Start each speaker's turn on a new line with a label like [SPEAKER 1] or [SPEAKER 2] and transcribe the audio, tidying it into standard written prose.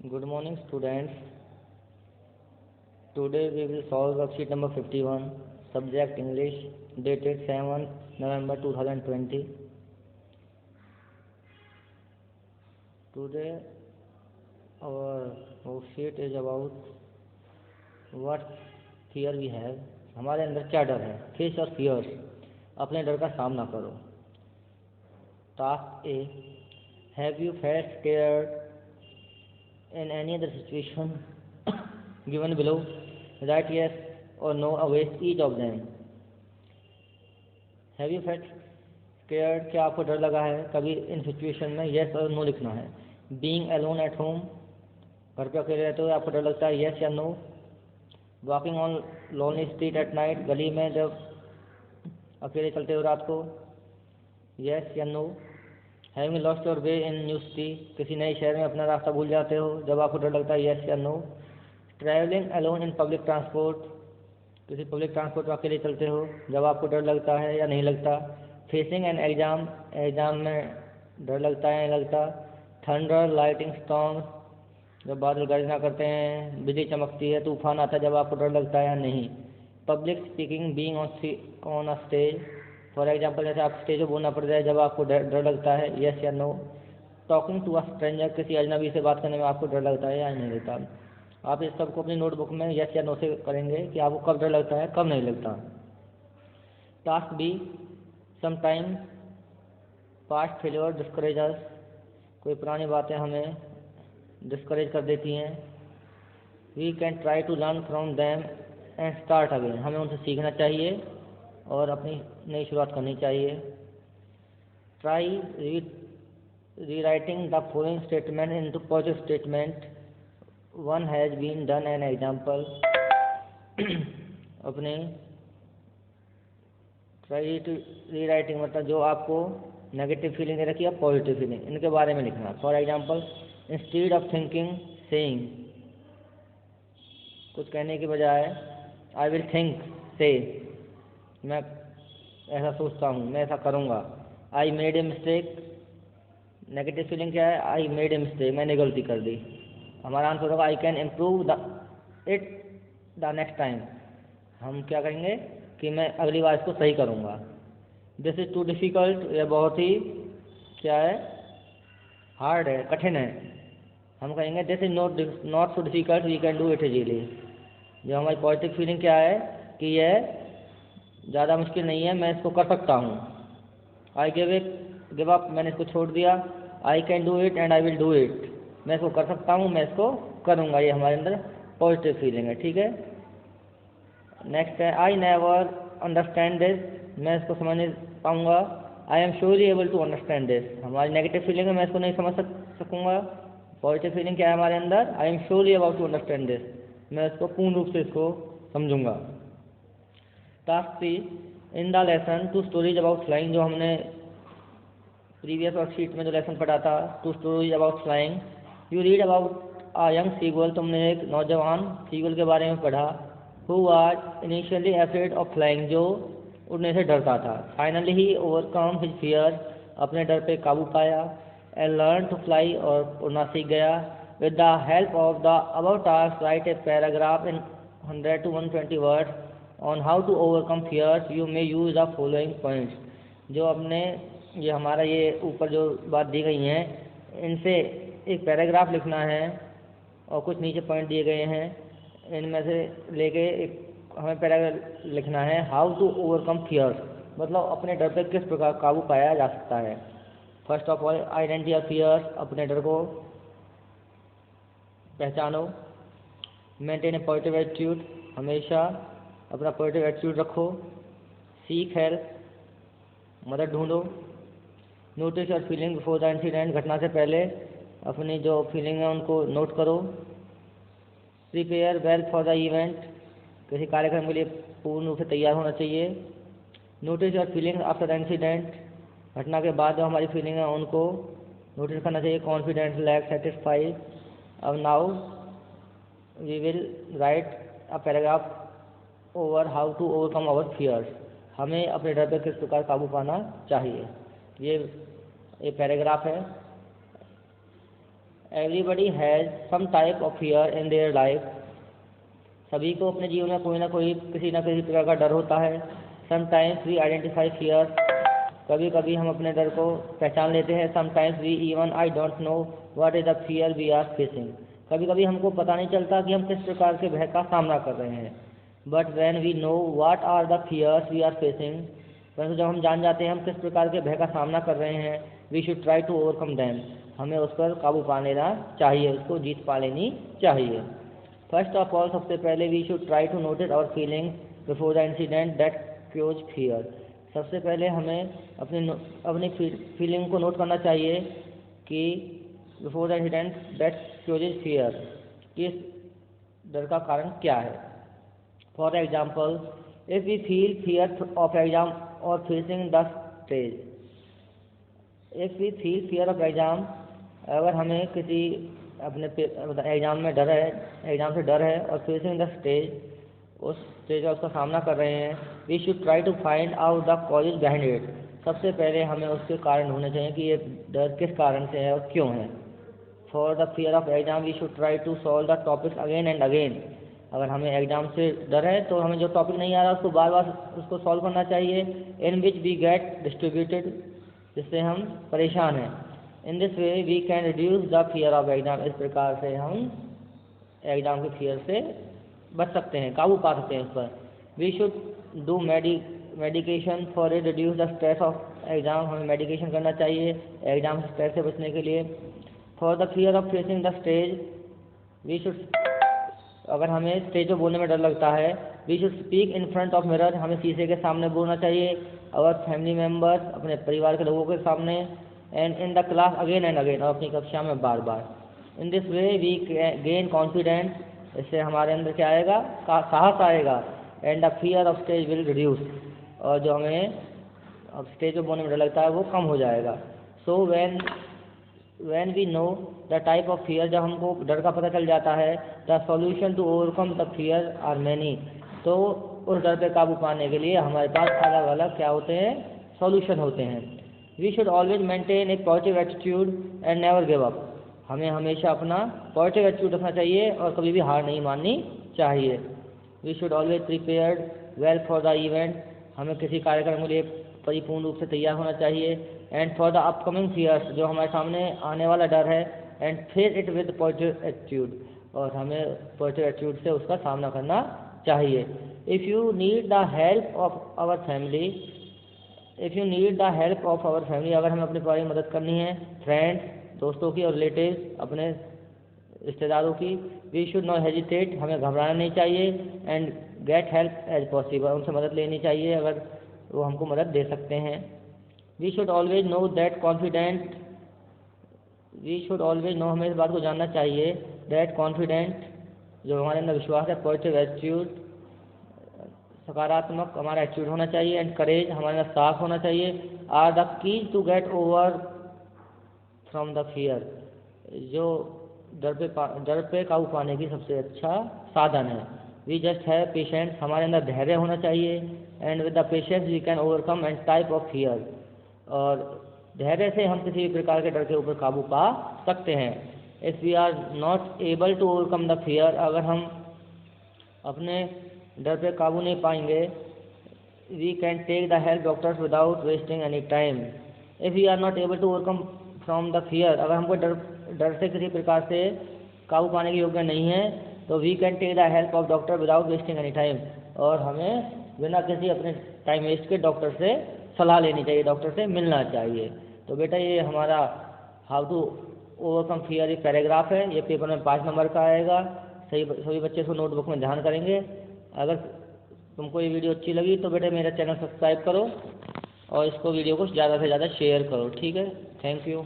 [SPEAKER 1] Good morning, students. Today we will solve worksheet number 51, subject English, dated 7th November 2020. Today our worksheet is about what fear we have. हमारे अंदर क्या डर है? Face your fears. अपने डर का सामना करो. Task A. Have you felt scared in any other situation given below? Write yes or no against each of them. Have you felt scared? क्या आपको डर लगा है कभी इन सिचुएशन में? yes और no लिखना है. Being alone at home, घर पे अकेले रहते हुए आपको डर लगता है? yes या no. Walking on lonely street at night, गली में जब अकेले चलते हो रात को? yes या no. Having lost your way in new city, किसी नए शहर में अपना रास्ता भूल जाते हो जब आपको डर लगता है? yes या no. Traveling alone in public transport, किसी पब्लिक ट्रांसपोर्ट में अकेले चलते हो जब आपको डर लगता है या नहीं लगता? फेसिंग एन एग्जाम, एग्जाम में डर लगता है या नहीं लगता? थंडर लाइटिंग स्टॉर्म, जब बादल गर्जना करते हैं, बिजली चमकती है, तूफान आता है, जब आपको डर लगता है या नहीं? Public speaking, being on a stage, for example जैसे आप स्टेज पर बोलना पड़ जाए जब आपको डर लगता है? yes या no. Talking to a stranger, किसी अजनबी से बात करने में आपको डर लगता है या नहीं लगता? आप इस सबको अपनी नोटबुक में yes या no से करेंगे कि आपको कब डर लगता है कब नहीं लगता. Task B. Sometime past failure discourage us, कोई पुरानी बातें हमें डिस्करेज कर देती हैं. We can try to learn from them and start again, हमें उनसे सीखना चाहिए और अपनी नई शुरुआत करनी चाहिए. Try rewriting the following statement into positive statement. One has been done an example. अपने ट्राई टू रीराइटिंग मतलब जो आपको नेगेटिव फीलिंग दे रखी है, पॉजिटिव फीलिंग, इनके बारे में लिखना. For example, instead of thinking saying, कुछ कहने की बजाय आई विल थिंक से, मैं ऐसा सोचता हूँ, मैं ऐसा करूँगा. I made a mistake, negative feeling क्या है? आई मेड ए मिस्टेक, मैंने गलती कर दी. हमारा आंसर होगा I can improve it the next time, हम क्या करेंगे कि मैं अगली बार इसको सही करूँगा. दिस इज़ टू डिफ़िकल्ट, यह बहुत ही क्या है? हार्ड है, कठिन है. हम कहेंगे this is not so difficult, we can do it easily. जो हमारी पॉजिटिव फीलिंग क्या है कि यह ज़्यादा मुश्किल नहीं है, मैं इसको कर सकता हूँ. आई गिव अप, मैंने इसको छोड़ दिया. I can do it and I will do it, मैं इसको कर सकता हूँ, मैं इसको करूँगा. ये हमारे अंदर पॉजिटिव फीलिंग है. ठीक है. नेक्स्ट है आई नेवर अंडरस्टैंड दिस, मैं इसको समझ नहीं पाऊँगा. I am surely able to understand this, हमारी नेगेटिव फीलिंग है, मैं इसको नहीं समझ सकूँगा. पॉजिटिव फीलिंग क्या है हमारे अंदर? I am surely about to understand this, मैं इसको पूर्ण रूप से इसको समझूंगा. Task 3. In the lesson two stories about flying, जो हमने प्रीवियस वर्कशीट में जो लेसन पढ़ा था, two stories about flying. You read about a young seagull, तुमने एक नौजवान सीगुल के बारे में पढ़ा. Who was initially afraid of flying, जो उड़ने से डरता था. Finally he overcome his fear, अपने डर पे काबू पाया. एंड लर्न टू फ्लाई, और उड़ना सीख गया. With the help of the above task write a paragraph in 100 to 120 words on how to overcome fears. You may use the following points, जो अपने ये हमारा ये ऊपर जो बात दी गई हैं, इनसे एक पैराग्राफ लिखना है और कुछ नीचे पॉइंट दिए गए हैं, इनमें से लेके एक हमें पैराग्राफ लिखना है. हाउ टू ओवरकम फियर्स, मतलब अपने डर पर किस प्रकार काबू पाया जा सकता है. First of all identify fears, अपने डर को पहचानो. मेंटेन ए पॉजिटिव एटीट्यूड, हमेशा अपना पॉजिटिव एटीट्यूड रखो. सीक हेल्प, मदद ढूंढो. Notice your feeling before the incident, घटना से पहले अपनी जो फीलिंग है उनको नोट करो. Prepare well for the event, किसी कार्यक्रम के लिए पूर्ण रूप से तैयार होना चाहिए. Notice your feeling after the incident, घटना के बाद जो हमारी फीलिंग है उनको नोटिस करना चाहिए. Confident, relax, satisfied. अब now we will write a paragraph over how to overcome our fears, हमें अपने डर पर किस प्रकार काबू पाना चाहिए. ये पैराग्राफ है. Everybody has some type of fear in their life. सभी को अपने जीवन में कोई ना कोई किसी न किसी प्रकार का डर होता है। समटाइम्स वी आइडेंटिफाई फियर, कभी कभी हम अपने डर को पहचान लेते हैं। Sometimes we even I don't know what is the fear we are facing, कभी कभी हमको पता नहीं चलता कि हम किस प्रकार के भय का सामना कर रहे हैं। But when we know what are the fears we are facing, परंतु जब हम जान जाते हैं हम किस प्रकार के भय का सामना कर रहे हैं, we should try to overcome them, हमें उस पर काबू पा लेना चाहिए, उसको जीत पा लेनी चाहिए। फर्स्ट ऑफ ऑल, सबसे पहले we should try to notice our feelings before the incident that cause fear. सबसे पहले हमें अपनी फीलिंग को नोट करना चाहिए कि before the incident that causes fear, इस डर का कारण क्या है। For example, if we feel fear of exam और facing the stage, if we feel fear of exam, अगर हमें किसी अपने एग्ज़ाम में डर है, एग्ज़ाम से डर है और फेसिंग द स्टेज, उस स्टेज का उसका सामना कर रहे हैं, we should try to find out the causes behind it. सबसे पहले हमें उसके कारण ढूंढने चाहिए कि ये डर किस कारण से है और क्यों है। For the fear of exam we should try to solve the topics again and again. अगर हमें एग्जाम से डर है तो हमें जो टॉपिक नहीं आ रहा उसको बार बार उसको सॉल्व करना चाहिए। In which we get distributed, जिससे हम परेशान हैं। In this way we can reduce the fear of exam, इस प्रकार से हम एग्ज़ाम के फियर से बच सकते हैं, काबू पा सकते हैं उस पर। We should do medication for it reduce the stress of exam, हमें मेडिकेशन करना चाहिए एग्ज़ाम से स्ट्रेस से बचने के लिए। For the fear of facing the stage, we should, अगर हमें स्टेज पर बोलने में डर लगता है, we should speak in front of mirror, हमें शीशे के सामने बोलना चाहिए। और फैमिली मेम्बर्स, अपने परिवार के लोगों के सामने। And in the class again and again, और अपनी कक्षा में बार बार। In this way we gain confidence, इससे हमारे अंदर क्या आएगा, साहस आएगा। And the fear of stage will reduce, और जो हमें अब स्टेज पर बोलने में डर लगता है वो कम हो जाएगा। सो when we know the type of fear, जब हमको डर का पता चल जाता है, the solution to overcome the fear are many, तो उस डर पे काबू पाने के लिए हमारे पास अलग अलग क्या होते हैं, सॉल्यूशन होते हैं। we should always maintain a positive attitude and never give up, हमें हमेशा अपना पॉजिटिव एटीट्यूड रखना चाहिए और कभी भी हार नहीं माननी चाहिए। we should always prepared well for the event, हमें किसी कार्यक्रम के लिए परिपूर्ण रूप से तैयार होना चाहिए। And for the upcoming fears, जो हमारे सामने आने वाला डर है, and face it with positive attitude, और हमें पॉजिटिव एटीट्यूड से उसका सामना करना चाहिए। If you need the help of our family, if you need the help of our family, अगर हमें अपने परिवार की मदद करनी है, फ्रेंड्स, दोस्तों की और रिलेटिव्स, अपने रिश्तेदारों की, वी शुड नॉट हेजिटेट, हमें घबराना नहीं चाहिए। And get help as possible, उनसे मदद लेनी चाहिए अगर वो हमको मदद दे सकते हैं। We should always know that confident, we should always know, हमें इस बात को जानना चाहिए, दैट कॉन्फिडेंट, जो हमारे अंदर विश्वास है, पॉजिटिव एटीट्यूड, सकारात्मक हमारा एटीट्यूड होना चाहिए। एंड करेज, हमारे अंदर साहस होना चाहिए, are the keys to get over from the fear, जो डर पे काबू पाने की सबसे अच्छा साधन है। वी जस्ट हैव पेशेंस, हमारे अंदर धैर्य होना चाहिए। And with the patience we can overcome and type of fear, और धैर्य से हम किसी भी प्रकार के डर के ऊपर काबू पा सकते हैं। If we are not able to overcome the fear, अगर हम अपने डर पे काबू नहीं पाएंगे, we can take the help doctors without wasting any time. If we are not able to overcome from the fear, अगर हमको डर से किसी प्रकार से काबू पाने के योग्य नहीं है, तो we can take the help of doctor without wasting any time, और हमें बिना किसी अपने टाइम वेस्ट के डॉक्टर से सलाह लेनी चाहिए, डॉक्टर से मिलना चाहिए। तो बेटा ये हमारा हाउ टू ओवरकम फियर एक पैराग्राफ है, ये पेपर में 5 नंबर का आएगा। सभी बच्चे इसको नोटबुक में ध्यान करेंगे। अगर तुमको ये वीडियो अच्छी लगी तो बेटा मेरा चैनल सब्सक्राइब करो और इसको वीडियो को ज़्यादा से ज़्यादा शेयर करो, ठीक है। Thank you.